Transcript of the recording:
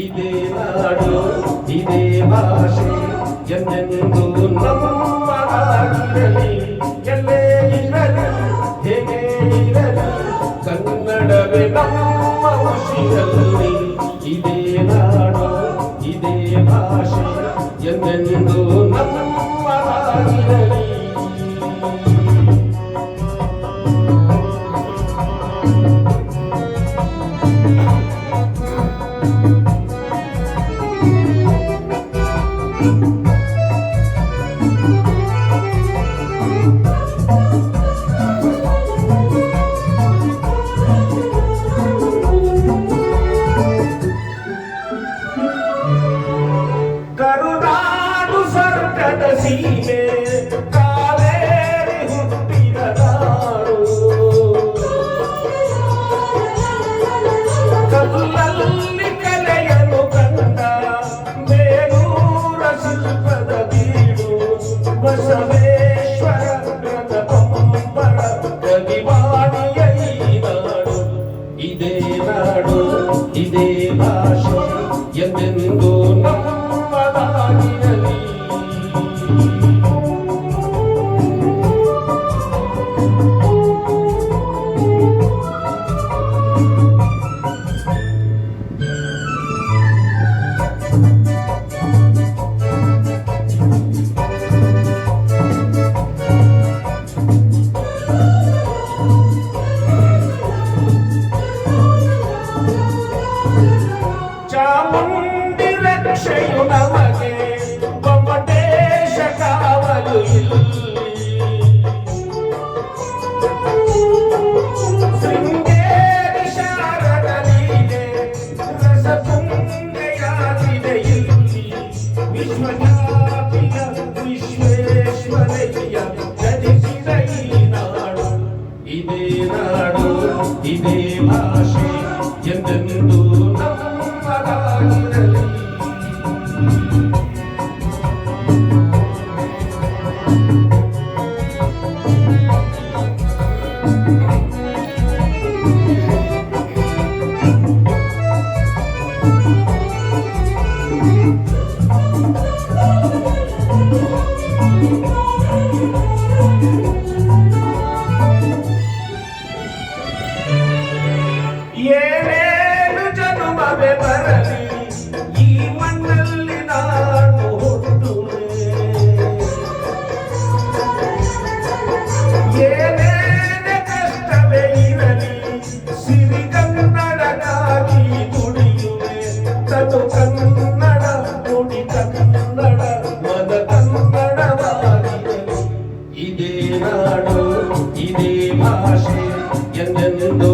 ಇದೇ ನಾಡು ಇದೇ ಭಾಷೆ ಎಂದೆಂದು ನಮ್ಮದಾಗಿರಲಿ. ಎಲ್ಲೇ ಇರಲಿ ಹೇಗೆ ಇರಲಿ ಕನ್ನಡವೇ ನಮ್ಮ ಉಸಿರಲ್ಲಿ. ಇದೇ ನಾಡು ಇದೇ ಭಾಷೆ ಎಂದೆಂದು ನಮ್ಮದಾಗಿರಲಿ. ಕರುನಾಡು ಸ್ವರ್ಗದ ಸೀಮೆ ಕಾವೇರಿ ಹುಟ್ಟಿದ ನಾಡು. ಕಲ್ಲಲ್ಲಿ ಕಲೆಯನ್ನು ಕಂಡ ಬೇರೂರ ಶಿಲ್ಪದ ಬೀಡು. ಬಸವೇಶ್ವರ ಗಣಪಂಬರ ಗದಿವಾಣಿಯ ಈ ನಾಡು. ಇದೇ ನಾಡು ಇದೇ ಭಾಷೆ ಎಂದೆಂದು ನಮ್ಮದಾಗಿರಲಿ. ಚಾಮುಂಡಿ ರಕ್ಷೆಯು ನಮಗೆ ಗೊಮ್ಮಟೇಶ ಕಾವಲು ಇಲ್ಲಿ. ಶೃಂಗೇರಿ ಶಾರದ ಲೀಲೆ ರಸತುಂಗೆಯಾಗಿದೆ ಇಲ್ಲಿ. ವಿಶ್ವವ್ಯಾಪಿಯ ವಿಶ್ವೇಶ್ವರಯ್ಯ ಜನಿಸಿದ ಈ ನಾಡು. ಇದೇ ನಾಡು ಇದೇ ಭಾಷೆ ಎಂದೆಂದು ನಮ್ಮದಾಗಿರಲಿ. ಏನೇನು ಜನುಮವೇ ಬರಲಿ ಈ ಮಣ್ಣಲ್ಲಿ ನಾನು ಹುಟ್ಟುವೆ. ಏನೇನೇ ಕಷ್ಟವೇ ಇರಲಿ ಸಿರಿಗನ್ನಡಕ್ಕಾಗಿ ದುಡಿಯುವೆ. ತದು ಕನ್ನಡ ನುಡಿ ಕನ್ನಡ ಮನ ಕನ್ನಡವಾಗಿರಲಿ. ಇದೇ ನಾಡು ಇದೇ ಭಾಷೆ ಎಂದೆಂದು